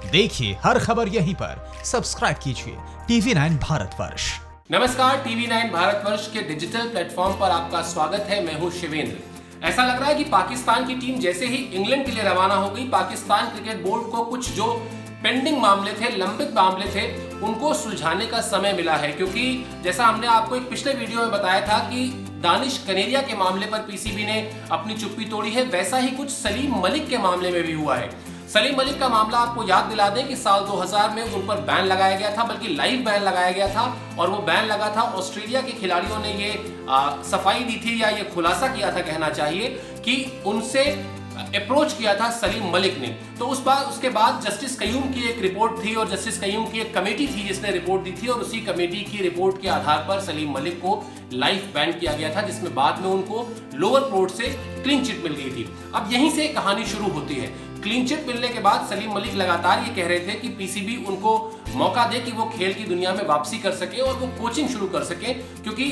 देखिए हर खबर यहीं पर, सब्सक्राइब कीजिए TV9 भारतवर्ष। नमस्कार, TV9 भारतवर्ष के डिजिटल प्लेटफॉर्म पर आपका स्वागत है। मैं हूं शिवेंद्र। ऐसा लग रहा है कि पाकिस्तान की टीम जैसे ही इंग्लैंड के लिए रवाना हो गई, पाकिस्तान क्रिकेट बोर्ड को कुछ जो पेंडिंग मामले थे, लंबित मामले थे, उनको सुलझाने का समय मिला है। क्योंकि जैसा हमने आपको एक पिछले वीडियो में बताया था कि दानिश कनेरिया के मामले पर पीसीबी ने अपनी चुप्पी तोड़ी है, वैसा ही कुछ सलीम मलिक के मामले में भी हुआ है। सलीम मलिक का मामला आपको याद दिला दें कि साल 2000 में उन पर बैन लगाया गया था, बल्कि लाइव बैन लगाया गया था। और वो बैन लगा था, ऑस्ट्रेलिया के खिलाड़ियों ने ये सफाई दी थी या ये खुलासा किया था कहना चाहिए कि उनसे अप्रोच किया था सलीम मलिक ने। तो उसके बाद जस्टिस कयूम की एक रिपोर्ट थी और जस्टिस कयूम की एक कमेटी थी जिसने रिपोर्ट दी थी, और उसी कमेटी की रिपोर्ट के आधार पर सलीम मलिक को लाइफ बैन किया गया था, जिसमें बाद में उनको लोअर कोर्ट से क्लीन चिट मिल गई थी। अब यहीं से कहानी शुरू होती है। क्लीन चिट मिलने के बाद सलीम मलिक लगातार ये कह रहे थे कि पीसीबी उनको मौका दे कि वो खेल की दुनिया में वापसी कर सके और वो कोचिंग शुरू कर सके, क्योंकि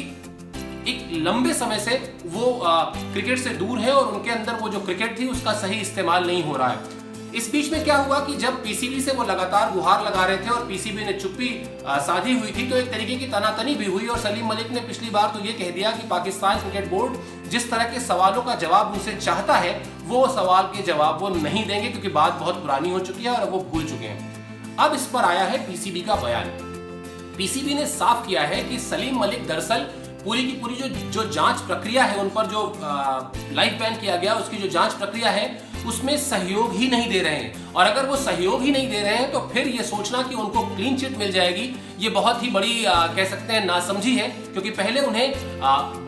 एक लंबे समय से वो क्रिकेट से दूर है और उनके अंदर वो जो क्रिकेट थी उसका सही इस्तेमाल नहीं हो रहा है। इस बीच में क्या हुआ कि जब पीसीबी से वो लगातार गुहार लगा रहे थे और पीसीबी ने चुप्पी साधी हुई थी, तो एक तरीके की तनातनी भी हुई और सलीम मलिक ने पिछली बार तो ये कह दिया कि पाकिस्तान क्रिकेट बोर्ड जिस तरह के सवालों का जवाब उनसे चाहता है, वो सवाल के जवाब वो नहीं देंगे, क्योंकि बात बहुत पुरानी हो चुकी है और वो भूल चुके हैं। अब इस पर आया है पीसीबी का बयान। पीसीबी ने साफ किया है कि सलीम मलिक दरअसल पूरी की पूरी जो जांच प्रक्रिया है, उन पर जो लाइफ बैन किया गया उसकी जो जांच प्रक्रिया है उसमें सहयोग ही नहीं दे रहे हैं। और अगर वो सहयोग ही नहीं दे रहे हैं तो फिर ये सोचना कि उनको क्लीन चिट मिल जाएगी, ये बहुत ही बड़ी कह सकते हैं नासमझी है। क्योंकि पहले उन्हें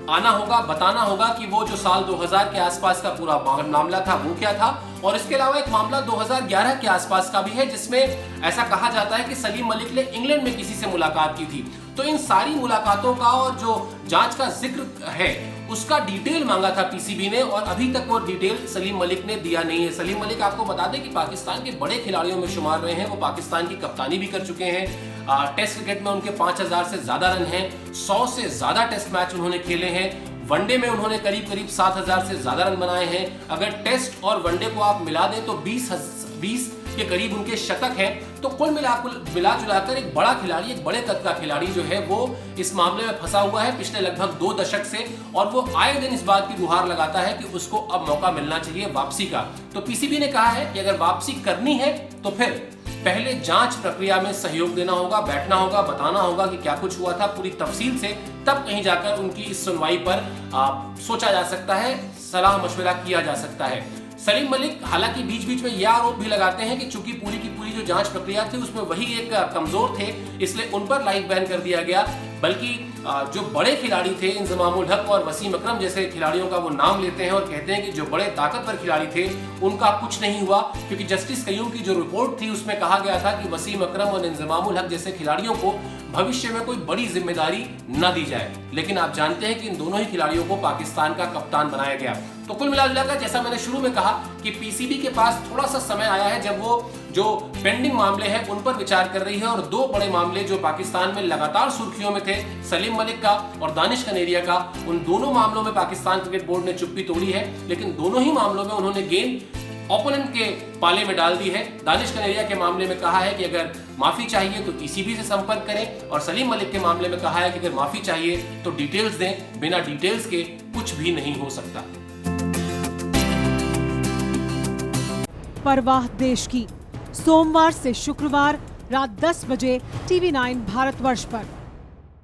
आना होगा, बताना होगा कि वो जो साल 2000 के आसपास का पूरा मामला था वो क्या था। और इसके अलावा एक मामला 2011 के आसपास का भी है, जिसमें ऐसा कहा जाता है कि सलीम मलिक ने इंग्लैंड में किसी से मुलाकात की थी। तो इन सारी मुलाकातों का और जो जांच का जिक्र है उसका डिटेल मांगा था पीसीबी ने, और अभी तक वो डिटेल सलीम मलिक ने दिया नहीं है। सलीम मलिक आपको बता दें कि पाकिस्तान के बड़े खिलाड़ियों में शुमार रहे हैं। वो पाकिस्तान की कप्तानी भी कर चुके हैं। टेस्ट क्रिकेट में उनके 5000 से ज्यादा रन हैं, 100 से ज्यादा टेस्ट मैच उन्होंने खेले हैं। वनडे में उन्होंने करीब 7000 से ज्यादा रन बनाए हैं। अगर टेस्ट और वनडे को आप मिला दें तो 20 के करीब उनके शतक हैं। तो कुल मिला जुलाकर एक बड़ा खिलाड़ी, एक बड़े कद का खिलाड़ी जो है वो इस मामले में फंसा हुआ है पिछले लगभग 2 दशक से, और वो आए दिन इस बात की गुहार लगाता है कि उसको अब मौका मिलना चाहिए वापसी का। तो पीसीबी ने कहा है कि अगर वापसी करनी है तो फिर पहले जांच प्रक्रिया में सहयोग देना होगा, बैठना होगा, बताना होगा कि क्या कुछ हुआ था पूरी तफसील से, तब कहीं जाकर उनकी इस सुनवाई पर सोचा जा सकता है, सलाह मशवरा किया जा सकता है। सलीम मलिक हालांकि बीच बीच में यह आरोप भी लगाते हैं कि चूंकि पूरी की पूरी जो जांच प्रक्रिया थी उसमें वही एक कमजोर थे, इसलिए उन पर लाइफ बैन कर दिया गया। बल्कि जो बड़े खिलाड़ी थे, इंजमामुल हक और वसीम अकरम जैसे खिलाड़ियों का वो नाम लेते हैं और कहते हैं कि जो बड़े ताकतवर खिलाड़ी थे उनका कुछ नहीं हुआ, क्योंकि जस्टिस कयूम की जो रिपोर्ट थी उसमें कहा गया था कि वसीम अकरम और इंजमामुल हक जैसे खिलाड़ियों को भविष्य में कोई बड़ी जिम्मेदारी न दी जाए। लेकिन आप जानते हैं कि इन दोनों ही खिलाड़ियों को पाकिस्तान का कप्तान बनाया गया। तो कुल मिलाकर जैसा मैंने शुरू में कहा कि पीसीबी के पास थोड़ा सा समय आया है, जब वो जो पेंडिंग मामले हैं उन पर विचार कर रही है, और 2 बड़े मामले जो पाकिस्तान में लगातार सुर्खियों में थे, सलीम मलिक का और दानिश कनेरिया का, उन दोनों मामलों में पाकिस्तान क्रिकेट बोर्ड ने चुप्पी तोड़ी है। लेकिन दोनों ही मामलों में उन्होंने गेंद ओपोनेंट के पाले में डाल दी है। दानिश कनेरिया के मामले में कहा है कि अगर माफी चाहिए तो पीसीबी से संपर्क करें, और सलीम मलिक के मामले में कहा है कि अगर माफी चाहिए तो डिटेल्स दें, बिना डिटेल्स के कुछ भी नहीं हो सकता। परवाह देश की, सोमवार से शुक्रवार रात 10 बजे TV9 भारतवर्ष पर।